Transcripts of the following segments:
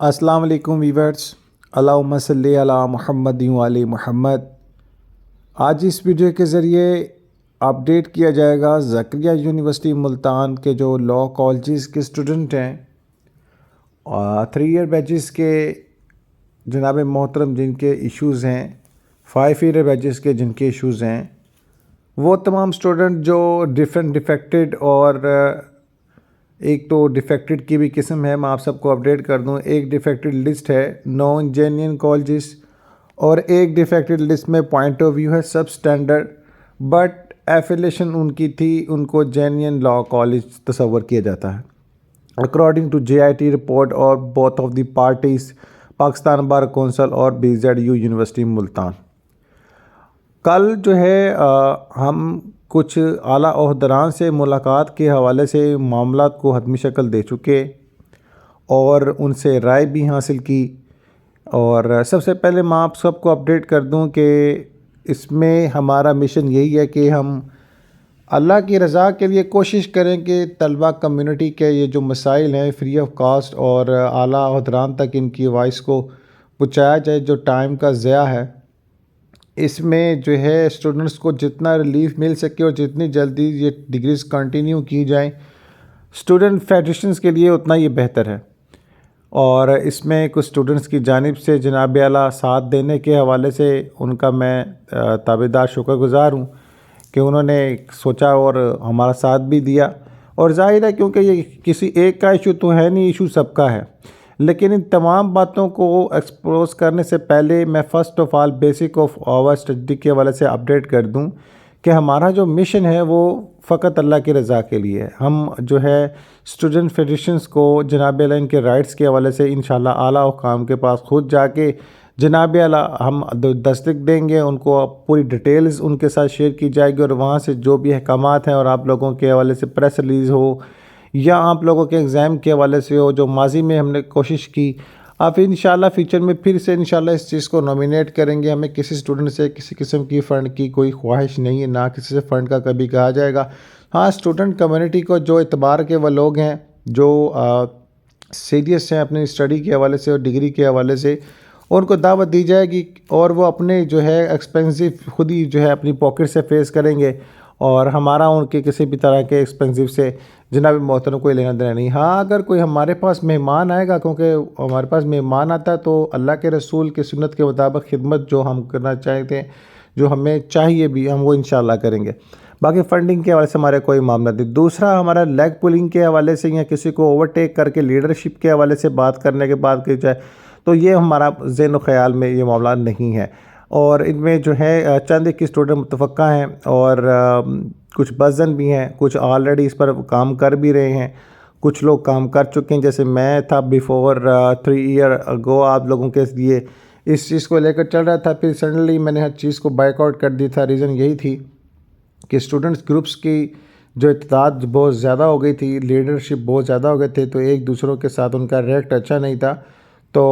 अस्सलाम वालेकुम वीवर्स। अल्लाहुम्मा सल्ली अला मुहम्मद व आले मुहम्मद। आज इस वीडियो के ज़रिए अपडेट किया जाएगा ज़करिया यूनिवर्सिटी मुल्तान के जो लॉ कॉलेजेस के स्टूडेंट हैं और 3 ईयर बैचेस के जनाब मोहतरम जिनके इश्यूज़ हैं, 5 ईयर बैचेस के जिनके इश्यूज़ हैं, वो तमाम स्टूडेंट जो डिफेक्टेड और एक तो डिफेक्टेड की भी किस्म है, मैं आप सबको अपडेट कर दूं। एक डिफेक्टेड लिस्ट है नॉन जेन्युइन कॉलेजेस और एक डिफेक्टेड लिस्ट में पॉइंट ऑफ व्यू है सब स्टैंडर्ड, बट एफिलेशन उनकी थी, उनको जेन्युइन लॉ कॉलेज तस्वर किया जाता है अकॉर्डिंग टू JIT रिपोर्ट और both of the parties, Pakistan bar council और BZU यूनिवर्सिटी मुल्तान। कल जो है हम कुछ आला ओहदरान से मुलाकात के हवाले से मामलात को हतमी शक्ल दे चुके और उनसे राय भी हासिल की। और सबसे पहले मैं आप सबको अपडेट कर दूं कि इसमें हमारा मिशन यही है कि हम अल्लाह की रज़ा के लिए कोशिश करें कि तलबा कम्युनिटी के ये जो मसाइल हैं फ्री ऑफ कास्ट और आला ओहदरान तक इनकी वॉइस को पहुँचाया जाए। जो टाइम का ज़या है इसमें जो है स्टूडेंट्स को जितना रिलीफ मिल सके और जितनी जल्दी ये डिग्रीज़ कंटिन्यू की जाएं स्टूडेंट फेडरेशंस के लिए उतना ये बेहतर है। और इसमें कुछ स्टूडेंट्स की जानिब से जनाब आला साथ देने के हवाले से उनका मैं ताबेदार शुक्रगुज़ार हूँ कि उन्होंने सोचा और हमारा साथ भी दिया। और ज़ाहिर है क्योंकि ये किसी एक का इशू तो है नहीं, इशू सबका है, लेकिन इन तमाम बातों को एक्सपोज करने से पहले मैं first of all basic of our study के हवाले से अपडेट कर दूं कि हमारा जो मिशन है वो फ़कत अल्लाह की रज़ा के लिए है। हम जो है स्टूडेंट फेडरेशंस को जनाब आला इनके राइट्स के हवाले से इंशाल्लाह आला हुकाम के पास खुद जाके जनाब आला हम दस्तक देंगे, उनको पूरी डिटेल्स उनके साथ शेयर की जाएगी और वहाँ से जो भी अहकामात हैं और आप लोगों के हवाले से प्रेस रिलीज़ हो या आप लोगों के एग्ज़ाम के हवाले से हो जो माजी में हमने कोशिश की, आप इंशाल्लाह फ्यूचर में फिर से इंशाल्लाह इस चीज़ को नॉमिनेट करेंगे। हमें किसी स्टूडेंट से किसी किस्म की फ़ंड की कोई ख्वाहिश नहीं है, ना किसी से फ़ंड का कभी कहा जाएगा। हाँ, स्टूडेंट कम्युनिटी को जो एतबार के वो लोग हैं जो सीरियस हैं अपनी स्टडी के हवाले से और डिग्री के हवाले से, उनको दावत दी जाएगी और वो अपने जो है एक्सपेंसिव खुद ही जो है अपनी पॉकेट से फेस करेंगे और हमारा उनके किसी भी तरह के एक्सपेंसिव से जनाब मोहतरम कोई लेना देना नहीं। हाँ, अगर कोई हमारे पास मेहमान आएगा, क्योंकि हमारे पास मेहमान आता है तो अल्लाह के रसूल की सुन्नत के मुताबिक खिदमत जो हम करना चाहते हैं, जो हमें चाहिए भी, हम वो इंशाल्लाह करेंगे। बाकी फ़ंडिंग के हवाले से हमारे कोई मामला नहीं। दूसरा, हमारा लेग पुलिंग के हवाले से या किसी को ओवरटेक करके लीडरशिप के हवाले से बात करने के बाद की जाए तो ये हमारा ज़हन ख़याल में ये मामला नहीं है। और इनमें जो है चंद एक स्टूडेंट मुतफ़क्का हैं और कुछ बज़न भी हैं, कुछ ऑलरेडी इस पर काम कर भी रहे हैं, कुछ लोग काम कर चुके हैं। जैसे मैं था बिफ़ोर 3 ईयर अगो आप लोगों के लिए इस चीज़ को लेकर चल रहा था, फिर सडनली मैंने हर चीज़ को बाइकआउट कर दी था। रीज़न यही थी कि स्टूडेंट्स ग्रुप्स की जो इत्तेदाद बहुत ज़्यादा हो गई थी, लीडरशिप बहुत ज़्यादा हो गए थे, तो एक दूसरों के साथ उनका रिएक्ट अच्छा नहीं था। तो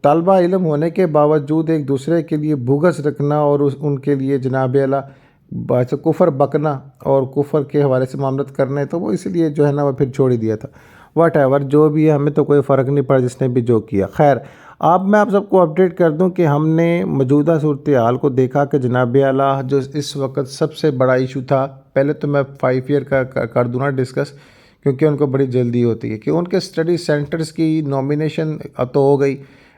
तलबा इल्म होने के बावजूद एक दूसरे के लिए भूगस रखना और उनके लिए जनाब आला कुफ़र बकना और कुफ़र के हवाले से मामलत करने, तो वो इसलिए जो है ना वो फिर छोड़ ही दिया था। वट एवर जो भी है, हमें तो कोई फ़र्क नहीं पड़ा जिसने भी जो किया। खैर, अब मैं आप सबको अपडेट कर दूं कि हमने मौजूदा सूरत हाल को देखा कि जनाब आला जो इस वक्त सबसे बड़ा इशू था, पहले तो मैं 5 ईयर का कर दूँ ना डिस्कस, क्योंकि उनको बड़ी जल्दी होती है कि उनके स्टडी सेंटर्स की नॉमिनेशन तो हो गई,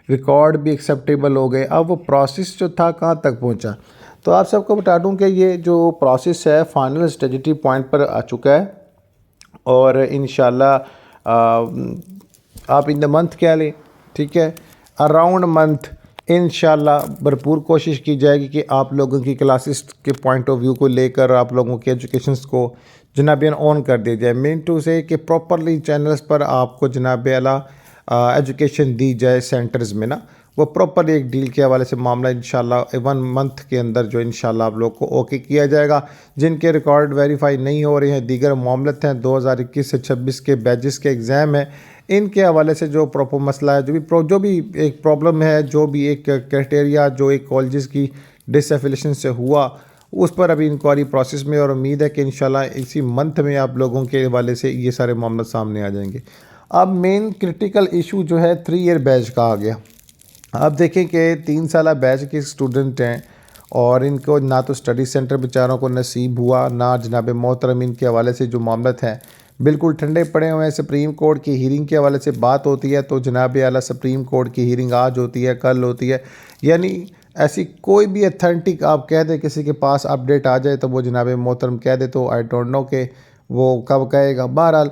रिकॉर्ड भी एक्सेप्टेबल हो गए। अब वो प्रोसेस जो था कहाँ तक पहुँचा, तो आप सबको बता दूं कि ये जो प्रोसेस है फाइनल स्टेजिटी पॉइंट पर आ चुका है और इंशाल्लाह आप इन द मंथ क्या लें, ठीक है, अराउंड मंथ इंशाल्लाह भरपूर कोशिश की जाएगी कि आप लोगों की क्लासेस के पॉइंट ऑफ व्यू को लेकर आप लोगों के एजुकेशंस को जनाबियन ऑन कर दिया जाए। मीन टू से कि प्रॉपरली चैनल्स पर आपको जनाब आला एजुकेशन दी जाए सेंटर्स में ना, वो प्रॉपर एक डील के हवाले से मामला इंशाल्लाह 1 मंथ के अंदर जो इंशाल्लाह आप लोग को ओके किया जाएगा। जिनके रिकॉर्ड वेरीफाई नहीं हो रहे हैं, दीगर मामलत हैं, 2021 से 26 के बैचेस के एग्ज़ाम हैं, इनके हवाले से जो प्रॉपर मसला है, जो भी एक प्रॉब्लम है, जो भी एक क्राइटेरिया जो एक कॉलेजेस की डिसएफिलिएशन से हुआ, उस पर अभी इंक्वायरी प्रोसेस में और उम्मीद है कि इंशाल्लाह इसी मंथ में आप लोगों के हवाले से ये सारे मामले सामने आ जाएंगे। अब मेन क्रिटिकल इशू जो है 3 ईयर बैच का आ गया। अब देखें कि 3 साल बैच के स्टूडेंट हैं और इनको ना तो स्टडी सेंटर बेचारों को नसीब हुआ, ना जनाब मोहतरम इनके हवाले से जो मामलत हैं बिल्कुल ठंडे पड़े हुए हैं। सुप्रीम कोर्ट की हीरिंग के हवाले से बात होती है तो जनाब आला सुप्रीम कोर्ट की हीरिंग आज होती है, कल होती है, यानी ऐसी कोई भी अथेंटिक आप कह दें किसी के पास अपडेट आ जाए तो वो जनाब मोहतरम कह दे तो आई डोंट नो कि वो कब कहेगा। बहरहाल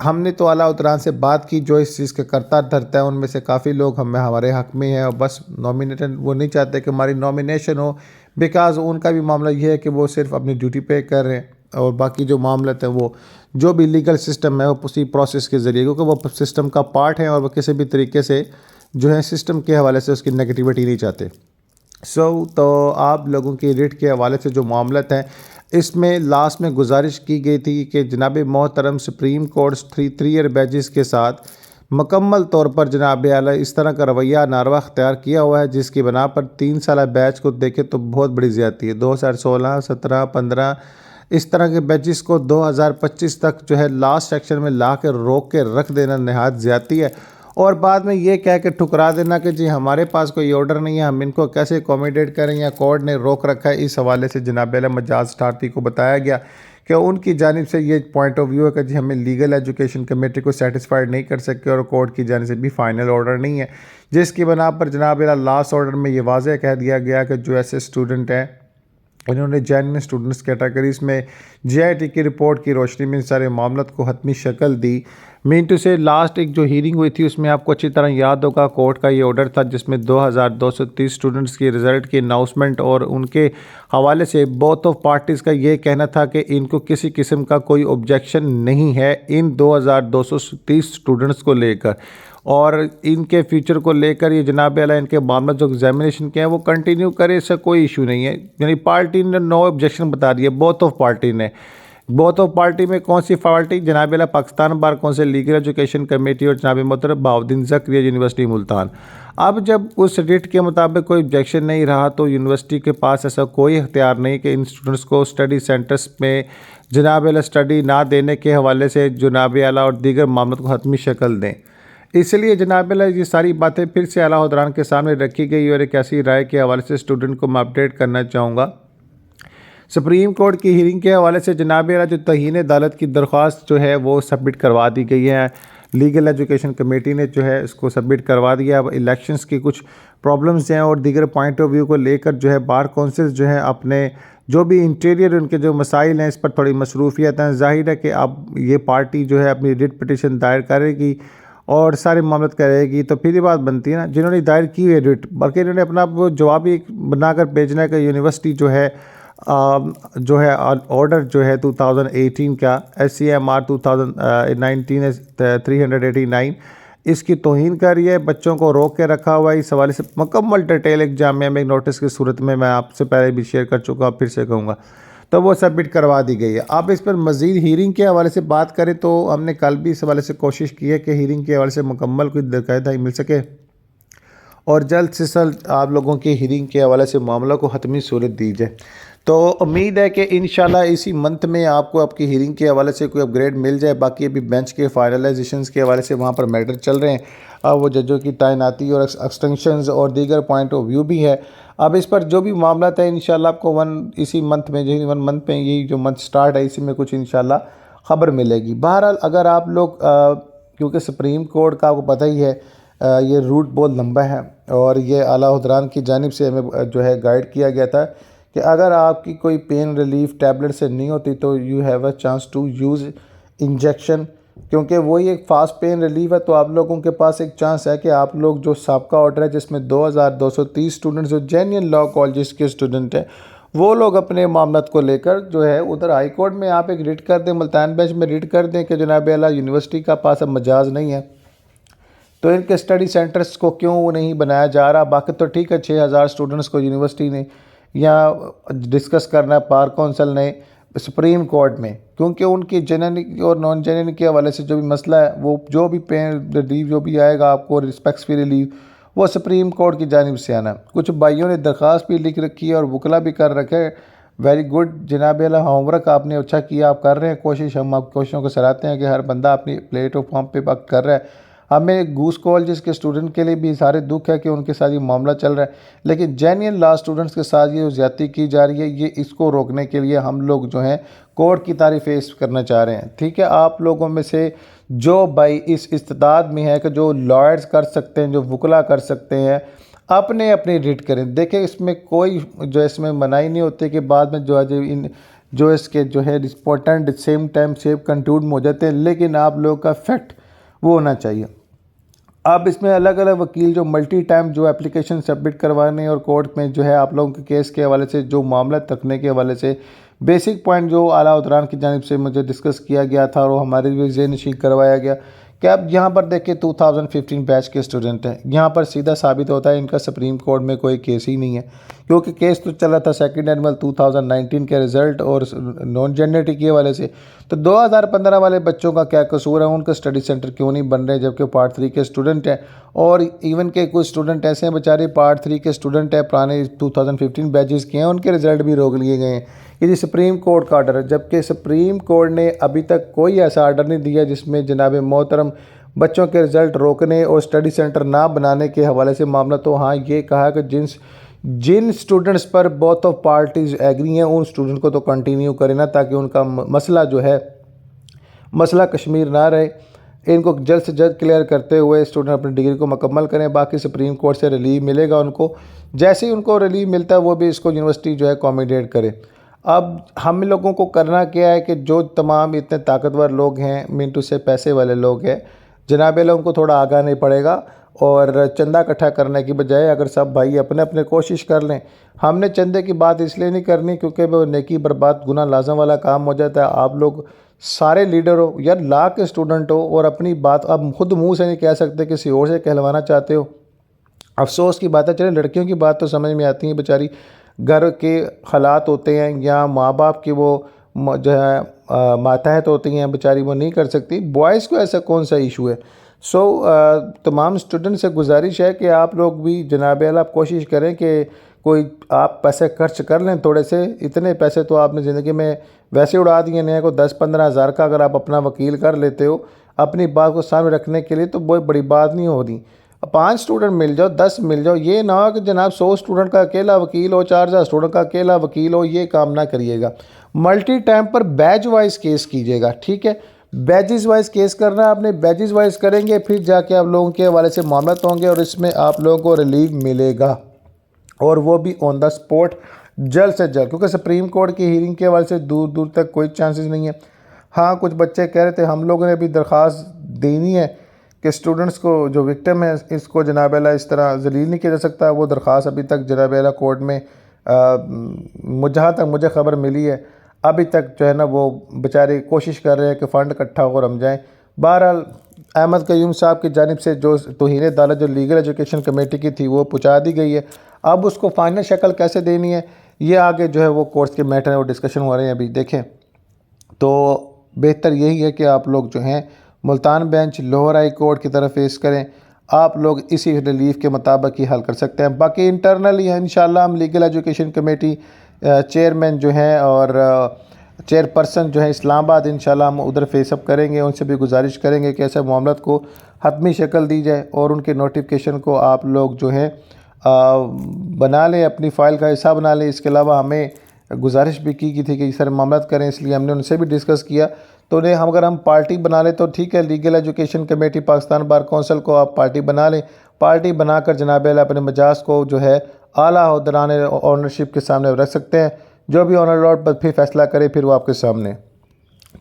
हमने तो आला उतरान से बात की, जो इस चीज़ का करता धरता है उनमें से काफ़ी लोग हमारे हक़ में हैं और बस नॉमिनेशन वो नहीं चाहते कि हमारी नॉमिनेशन हो, बिकॉज़ उनका भी मामला ये है कि वो सिर्फ अपनी ड्यूटी पे कर रहे हैं और बाकी जो मामला है वो जो भी लीगल सिस्टम है वो उसी प्रोसेस के ज़रिए, क्योंकि वो सिस्टम का पार्ट है और वो किसी भी तरीके से जो है सिस्टम के हवाले से उसकी नेगेटिविटी नहीं चाहते। तो आप लोगों की रिट के हवाले से जो मामलत हैं इसमें लास्ट में गुजारिश की गई थी कि जनाब मोहतरम सुप्रीम कोर्ट 3 ईयर बैचेस के साथ मुकम्मल तौर पर जनाब आला इस तरह का रवैया नारवा अख्तियार किया हुआ है जिसकी बना पर 3 साल बैच को देखें तो बहुत बड़ी ज़्यादती है। 2016, 17, 15 इस तरह के बैचेस को 2025 तक जो है लास्ट सेक्शन में ला के रोक के रख देना नहायत ज़्यादती है और बाद में ये कह के ठुकरा देना कि जी हमारे पास कोई ऑर्डर नहीं है, हम इनको कैसे अकोमोडेट करें या कोर्ट ने रोक रखा है। इस हवाले से जनाब मजाज ठारती को बताया गया कि उनकी जानिब से ये पॉइंट ऑफ व्यू है कि जी हमें लीगल एजुकेशन कमेटी को सेटिस्फाइड नहीं कर सकते और कोर्ट की जानिब से भी फाइनल ऑर्डर नहीं है, जिसकी बना पर जनाब लास्ट ऑर्डर में ये वाज़ेह कह दिया गया कि जो ऐसे स्टूडेंट हैं इन्होंने जेन्युइन स्टूडेंट्स कैटेगरीज में JIT की रिपोर्ट की रोशनी में सारे मामलों को हतमी शक्ल दी। मीन टू से लास्ट एक जो हीरिंग हुई थी उसमें आपको अच्छी तरह याद होगा कोर्ट का ये ऑर्डर था जिसमें 2230 स्टूडेंट्स की रिज़ल्ट की अनाउंसमेंट और उनके हवाले से बोथ ऑफ पार्टीज़ का ये कहना था कि इनको किसी किस्म का कोई ऑब्जेक्शन नहीं है इन 2230 स्टूडेंट्स को लेकर और इनके फ्यूचर को लेकर ये जनाब आला इनके मामला जो एग्जामिनेशन के हैं वो कंटिन्यू करे, इससे कोई इशू नहीं है। यानी पार्टी ने नो ऑब्जेक्शन बता दिया, बोथ ऑफ पार्टी ने। बोथ ऑफ पार्टी में कौन सी पार्टी? जनाब आला Pakistan bar council legal education committee और जनाब मोहतरम बहाउद्दीन ज़करिया यूनिवर्सिटी मुल्तान। अब जब उस रिट के मुताबिक कोई ऑब्जेक्शन नहीं रहा तो यूनिवर्सिटी के पास ऐसा कोई इख्तियार नहीं कि इन स्टूडेंट्स को स्टडी सेंटर्स में जनाब आला स्टडी ना देने के हवाले से जनाब आला और दीगर मामलों को हतमी शक्ल दें। इसलिए जनाब ये सारी बातें फिर से आला हुज़रान के सामने रखी गई और एक ऐसी राय के हवाले से स्टूडेंट को मैं अपडेट करना चाहूँगा। सुप्रीम कोर्ट की हीरिंग के हवाले से जनाब जो तहीन अदालत की दरख्वास्त जो है वो सबमिट करवा दी गई है। लीगल एजुकेशन कमेटी ने जो है इसको सबमिट करवा दिया। अब इलेक्शंस की कुछ प्रॉब्लम्स हैं और दीगर पॉइंट ऑफ व्यू को लेकर जो है बार कौंसिल जो है अपने जो भी इंटीरियर उनके जो मसाइल हैं इस पर थोड़ी मसरूफियत हैं। ज़ाहिर है कि अब ये पार्टी जो है अपनी रिट पिटिशन दायर करेगी और सारे मामलत करेगी तो फिर ये बात बनती है ना जिन्होंने दायर की हुई रिट, बल्कि इन्होंने अपना वो जवाब ही बनाकर भेजना है कि यूनिवर्सिटी जो है ऑर्डर जो है 2018 का SCMR 2019 389 इसकी तौहीन कर रही है, बच्चों को रोक के रखा हुआ है। इस हवाले से मुकम्मल डिटेल एक जामिया में एक नोटिस की सूरत में मैं आपसे पहले भी शेयर कर चुका हूँ, फिर से कहूँगा, तो वो सबमिट करवा दी गई है। अब इस पर मज़ीद हीरिंग के हवाले से बात करें तो हमने कल भी इस हवाले से कोशिश की है कि हीरिंग के हवाले से मुकम्मल कोई बाकायदा मिल सके और जल्द से जल्द आप लोगों के हीरिंग के हवाले से मामला को हतमी सूरत दी जाए। तो उम्मीद है कि इंशाल्लाह इसी मंथ में आपको आपकी हीरिंग के हवाले से कोई अपग्रेड मिल जाए। बाकी अभी बेंच के फाइनलाइजेशंस के हवाले से वहाँ पर मैटर चल रहे हैं, अब वो जजों की तैनाती और एक्सटेंशंस और दीगर पॉइंट ऑफ व्यू भी है। अब इस पर जो भी मामला है इंशाल्लाह आपको इसी मंथ में जो 1 मंथ में यही जो मंथ स्टार्ट है इसी में कुछ इंशाल्लाह ख़बर मिलेगी। बहरहाल अगर आप लोग क्योंकि सुप्रीम कोर्ट का आपको पता ही है ये रूट बहुत लंबा है और ये आला हुज़रान की जानिब से हमें जो है गाइड किया गया था कि अगर आपकी कोई पेन रिलीफ टैबलेट से नहीं होती तो you have a chance to use injection, क्योंकि वही एक फास्ट पेन रिलीफ है। तो आप लोगों के पास एक चांस है कि आप लोग जो सबका ऑर्डर है जिसमें 2230 स्टूडेंट्स जो जेन्युइन लॉ कॉलेज के स्टूडेंट हैं वो लोग अपने मामलत को लेकर जो है उधर हाई कोर्ट में आप एक रिट कर दें, मुल्तान बेंच में रिट कर दें कि जनाब आला यूनिवर्सिटी का पास अब मजाज नहीं है तो इनके स्टडी सेंटर्स को क्यों नहीं बनाया जा रहा। बाकी तो ठीक है 6000 स्टूडेंट्स को यूनिवर्सिटी ने या डिस्कस करना है बार कौंसिल ने सुप्रीम कोर्ट में, क्योंकि उनकी जेन्युइन और नॉन जेन्युइन के हवाले से जो भी मसला है वो जो भी पेन रिलीफ जो भी आएगा आपको रिस्पेक्ट्स फी रिलीफ वो सुप्रीम कोर्ट की जानिब से आना। कुछ भाइयों ने दरख्वास्त भी लिख रखी है और वकला भी कर रखे हैं। वेरी गुड जनाब अला, होमवर्क आपने अच्छा किया, आप कर रहे हैं कोशिश, हम आप कोशिशों को सराहते हैं कि हर बंदा अपनी प्लेटफॉर्म पे वक्त कर रहा है। हमें गूस कॉलेज के स्टूडेंट के लिए भी सारे दुख है कि उनके साथ ये मामला चल रहा है, लेकिन जेन्युइन लॉ स्टूडेंट्स के साथ ये ज़्यादती की जा रही है। ये इसको रोकने के लिए हम लोग जो हैं कोर्ट की तारीफ फेस करना चाह रहे हैं। ठीक है, आप लोगों में से जो भाई इस इस्तेदाद में है कि जो लॉयर्स कर सकते हैं, जो वकला कर सकते हैं, अपने अपनी रिट करें। देखें, इसमें कोई जो इसमें मनाही नहीं होती कि बाद में जो है इन जो इसके जो है रिस्पोर्टेंट सेम टाइम सेम कंक्लूड में हो जाते हैं, लेकिन आप लोगों का फैक्ट वो होना चाहिए। अब इसमें अलग अलग वकील जो मल्टी टाइम जो एप्लीकेशन सबमिट करवाने और कोर्ट में जो है आप लोगों के केस के हवाले से जो मामला रखने के हवाले से बेसिक पॉइंट जो आला उदरान की जानिब से मुझे डिस्कस किया गया था और हमारे भी ज़हन-नशीं करवाया गया कि अब यहाँ पर देखिए 2015 बैच के स्टूडेंट हैं, यहाँ पर सीधा साबित होता है इनका सुप्रीम कोर्ट में कोई केस ही नहीं है, क्योंकि केस तो चला था सेकंड एनुअल 2019 के रिज़ल्ट और नॉन जेंडरिटी के हवाले से। तो 2015 वाले बच्चों का क्या कसूर है, उनका स्टडी सेंटर क्यों नहीं बन रहे जबकि पार्ट 3 के स्टूडेंट हैं। और इवन के कुछ स्टूडेंट ऐसे हैं बेचारे पार्ट 3 के स्टूडेंट हैं, पुराने 2015 बैचेस के हैं, उनके रिज़ल्ट भी रोक लिए गए हैं। ये सुप्रीम कोर्ट का ऑर्डर है, जबकि सुप्रीम कोर्ट ने अभी तक कोई ऐसा ऑर्डर नहीं दिया जिसमें जनाब मोहतरम बच्चों के रिज़ल्ट रोकने और स्टडी सेंटर ना बनाने के हवाले से मामला। तो हाँ, ये कहा कि जिन स्टूडेंट्स पर बोथ ऑफ पार्टीज़ एग्री हैं उन स्टूडेंट को तो कंटिन्यू करें ना, ताकि उनका मसला जो है मसला कश्मीर ना रहे। इनको जल्द से जल्द क्लियर करते हुए स्टूडेंट अपनी डिग्री को मुकम्मल करें। बाकी सुप्रीम कोर्ट से रिलीव मिलेगा उनको, जैसे ही उनको रिलीव मिलता है वो भी इसको यूनिवर्सिटी जो है अकोमोडेट करे। अब हम लोगों को करना क्या है कि जो तमाम इतने ताकतवर लोग हैं, मिनटू से पैसे वाले लोग हैं, जनाब लोगों को थोड़ा आगा नहीं पड़ेगा और चंदा इकट्ठा करने की बजाय अगर सब भाई अपने अपने कोशिश कर लें। हमने चंदे की बात इसलिए नहीं करनी क्योंकि वो नेकी बर्बाद गुनाह लाजम वाला काम हो जाता है। आप लोग सारे लीडर हो यार, लॉ के स्टूडेंट हो और अपनी बात आप खुद मुंह से नहीं कह सकते, किसी और से कहलवाना चाहते हो। अफसोस की बात है, चले लड़कियों की बात तो समझ में आती है, बेचारी घर के हालात होते हैं या माँ बाप की वो जो है मातहत होती हैं, बेचारी वो नहीं कर सकती। बॉयज़ को ऐसा कौन सा इशू है। सो तमाम स्टूडेंट से गुजारिश है कि आप लोग भी जनाब आला कोशिश करें कि कोई आप पैसे खर्च कर लें थोड़े से। इतने पैसे तो आपने ज़िंदगी में वैसे उड़ा दिए नहीं है, कोई 10-15 हज़ार का अगर आप अपना वकील कर लेते हो अपनी बात को सामने रखने के लिए तो बहुत बड़ी बात नहीं होती। 5 स्टूडेंट मिल जाओ, 10 मिल जाओ, ये ना हो कि जनाब 100 स्टूडेंट का अकेला वकील हो, 4000 स्टूडेंट का अकेला वकील हो, ये काम ना करिएगा। मल्टी टाइम पर बैच वाइज केस कीजिएगा। ठीक है, बैचेस वाइज केस करना है आपने, बैचेस वाइज करेंगे फिर जाके आप लोगों के हवाले से मामला होंगे और इसमें आप लोगों को रिलीफ मिलेगा और वो भी ऑन द स्पॉट जल्द से जल्द, क्योंकि सुप्रीम कोर्ट की हीरिंग के हवाले से दूर दूर तक कोई चांसेस नहीं है। हाँ, कुछ बच्चे कह रहे थे हम लोगों ने भी दरख्वास्त देनी है कि स्टूडेंट्स को जो विक्टिम है इसको जनाब आला इस तरह जलील नहीं किया जा सकता। वो दरख्वास्त अभी तक जनाब आला कोर्ट में जहाँ तक मुझे ख़बर मिली है अभी तक जो है ना वो बेचारे कोशिश कर रहे हैं कि फ़ंड इकट्ठा हो और हम जाएँ। बहरहाल अहमद क़य्यूम साहब की जानिब से जो तौहीन अदालत जो लीगल एजुकेशन कमेटी की थी वो पहुँचा दी गई है। अब उसको फाइनल शक्ल कैसे देनी है ये आगे जो है वो कोर्ट्स के मैटर है वो डिस्कशन हो रहे हैं अभी देखें। तो बेहतर यही है कि आप लोग जो हैं Multan bench Lahore high court की तरफ फेस करें। आप लोग इसी रिलीफ के मुताबिक ही हल कर सकते हैं। बाकी इंटरनली है इंशाल्लाह हम लीगल एजुकेशन कमेटी चेयरमैन जो हैं और चेयरपर्सन जो है इस्लामाबाद, इंशाल्लाह हम उधर फेसअप करेंगे। उनसे भी गुजारिश करेंगे कि ऐसे मामलों को हतमी शक्ल दी जाए और उनके नोटिफिकेशन को आप लोग जो है बना लें, अपनी फ़ाइल का हिस्सा बना लें। इसके अलावा हमें गुजारिश भी की थी कि इस तरह मामला करें, इसलिए हमने उनसे भी डिस्कस किया। तो उन्हें हम अगर हम पार्टी बना लें तो ठीक है, legal education committee Pakistan bar council को आप पार्टी बना लें। पार्टी बनाकर जनाब आला अपने मजाज को जो है आला ओहदेदारान ऑनरशिप के सामने रख सकते हैं। जो भी ऑनर लॉर्ड पर फिर फैसला करे फिर वो आपके सामने।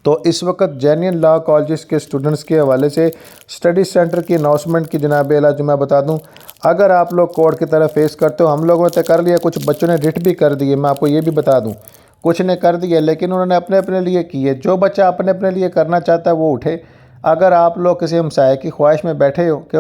तो इस वक्त जेन्युइन लॉ कॉलेज के स्टूडेंट्स के हवाले से स्टडी सेंटर की अनाउंसमेंट की जनाब आला जो मैं बता दूं, अगर आप लोग कोर्ट की तरफ फेस करते हो, हम लोगों ने तो कर लिया, कुछ बच्चों ने रिट भी कर दिए, मैं आपको ये भी बता दूं, कुछ ने कर दिया लेकिन उन्होंने अपने अपने लिए किए। जो बच्चा अपने अपने लिए करना चाहता है वो उठे। अगर आप लोग किसी हमसाये की ख्वाहिश में बैठे हो कि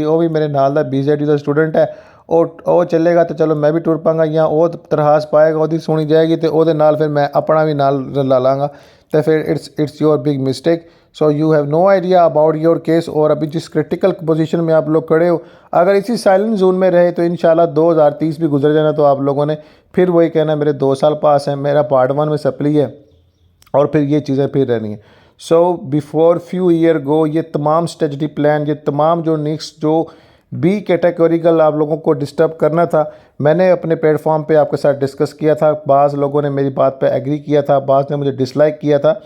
वो भी मेरे नाल दा BZD का स्टूडेंट है ਉਹ ਚੱਲੇਗਾ तो चलो मैं भी टुर पांगा या वो तरहास पाएगा ਉਹਦੀ सुनी जाएगी तो ਉਹਦੇ ਨਾਲ फिर मैं अपना भी नाल ला लाँगा तो फिर it's your big mistake. So you have no idea about your case. और अभी जिस क्रिटिकल पोजीशन में आप लोग खड़े हो, अगर इसी साइलेंट जोन में रहे तो इंशाल्लाह 2030 भी गुजर जाना तो आप लोगों ने फिर वही कहना मेरे 2 साल पास हैं, मेरा पार्ट 1 में सप्ली है, और फिर ये चीज़ें फिर रहनी है। सो बिफोर फ्यू ईयर गो ये तमाम स्ट्रेटजी प्लान, ये तमाम जो नेक्स्ट जो बी कैटेगोरिकल आप लोगों को डिस्टर्ब करना था, मैंने अपने प्लेटफॉर्म पे आपके साथ डिस्कस किया था। बाज़ लोगों ने मेरी बात पे एग्री किया था, बाज़ ने मुझे डिसलाइक किया था,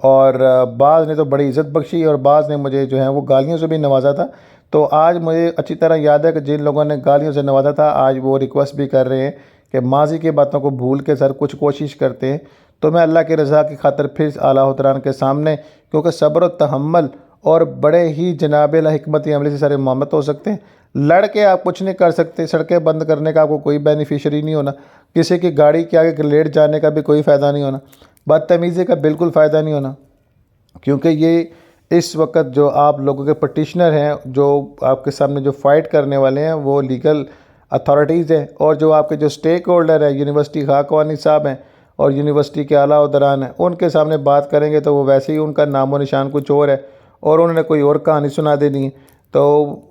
और बाज़ ने तो बड़ी इज़्ज़त बख्शी, और बाज़ ने मुझे जो है वो गालियों से भी नवाजा था। तो आज मुझे अच्छी तरह याद है कि जिन लोगों ने गालियों से नवाजा था आज वो रिक्वेस्ट भी कर रहे हैं कि माजी की बातों को भूल के सर कुछ कोशिश करते हैं। तो मैं अल्लाह की रज़ा की खातिर फिर आला हुज़रान के सामने, क्योंकि सब्र और तहम्मुल और बड़े ही जनाब हिकमत अमली से सारे मामले हो सकते हैं। लड़ के आप कुछ नहीं कर सकते, सड़कें बंद करने का आपको कोई बेनिफिशरी नहीं होना, किसी की गाड़ी के आगे लेट जाने का भी कोई फ़ायदा नहीं होना, बदतमीज़ी का बिल्कुल फ़ायदा नहीं होना, क्योंकि ये इस वक्त जो आप लोगों के पटिशनर हैं, जो आपके सामने जो फ़ाइट करने वाले हैं वो लीगल अथॉरिटीज़ हैं, और जो आपके जो स्टेक होल्डर है यूनिवर्सिटी खाकवानी साहब हैं और यूनिवर्सिटी के आला उदरान हैं, उनके सामने बात करेंगे तो वो वैसे ही उनका नामो निशान कुछ और है और उन्होंने कोई और कहानी सुना देनी है। तो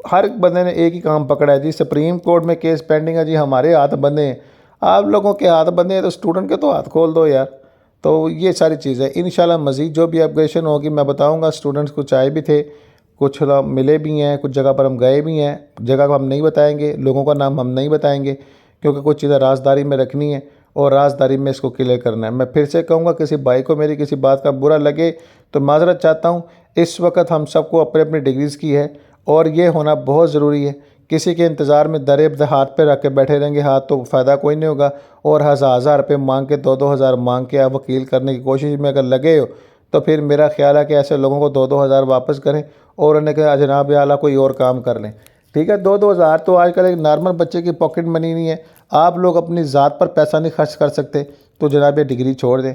हर बंदे ने एक ही काम पकड़ा है जी, सुप्रीम कोर्ट में केस पेंडिंग है जी, हमारे हाथ बंधे हैं। आप लोगों के हाथ बंधे हैं तो स्टूडेंट के तो हाथ खोल दो यार। तो ये सारी चीज़ें इंशाल्लाह मज़ीद जो भी अपग्रेडेशन होगी मैं बताऊंगा। स्टूडेंट्स कुछ आए भी थे, कुछ लोग मिले भी हैं, कुछ जगह पर हम गए भी हैं। जगह को हम नहीं बताएंगे, लोगों का नाम हम नहीं बताएंगे, क्योंकि कुछ चीज़ें राजदारी में रखनी है और राजदारी में इसको क्लियर करना है। मैं फिर से कहूँगा, किसी भाई को मेरी किसी बात का बुरा लगे तो माजरत चाहता हूँ। इस वक्त हम सबको अपने अपनी डिग्रीज़ की है और ये होना बहुत ज़रूरी है। किसी के इंतज़ार में दरे हाथ पे रख के बैठे रहेंगे हाथ तो फ़ायदा कोई नहीं होगा। और हज़ार रुपये मांग के 2-2 हज़ार मांग के आप वकील करने की कोशिश में अगर लगे हो तो फिर मेरा ख्याल है कि ऐसे लोगों को 2-2 हज़ार वापस करें और उन्हें कहा जनाब आला कोई और काम कर लें। ठीक है, 2-2 हज़ार तो आजकल एक नॉर्मल बच्चे की पॉकेट मनी नहीं है। आप लोग अपनी ज़ात पर पैसा नहीं खर्च कर सकते तो जनाब ये डिग्री छोड़ दें।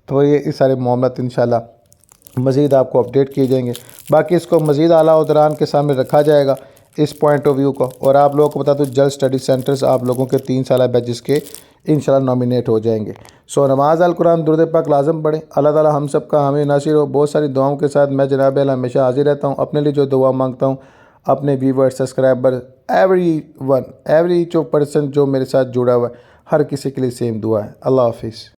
तो ये इस सारे मामला इंशाल्लाह मज़ीद आपको अपडेट किए जाएंगे। बाकी इसको मज़ीद आला उदरान के सामने रखा जाएगा इस पॉइंट ऑफ व्यू को। और आप लोगों को बता दूँ जल्द स्टडी सेंटर्स आप लोगों के 3 साल बैचेस के इंशाल्लाह नॉमिनेट हो जाएंगे। सो नमाज अल कुरान दुरूद पाक लाजम पढ़ें। अल्लाह ताला हम सब का हमें नासिर हो। बहुत सारी दुआओं के साथ मैं जनाब अल्लाह हमेशा हाजिर रहता हूँ। अपने लिए जो दुआ मांगता हूँ, अपने व्यूवर्स, सब्सक्राइबर, एवरी जो पर्सन जो मेरे साथ जुड़ा हुआ है, हर किसी के लिए सेम दुआ है। अल्लाह हाफिज़।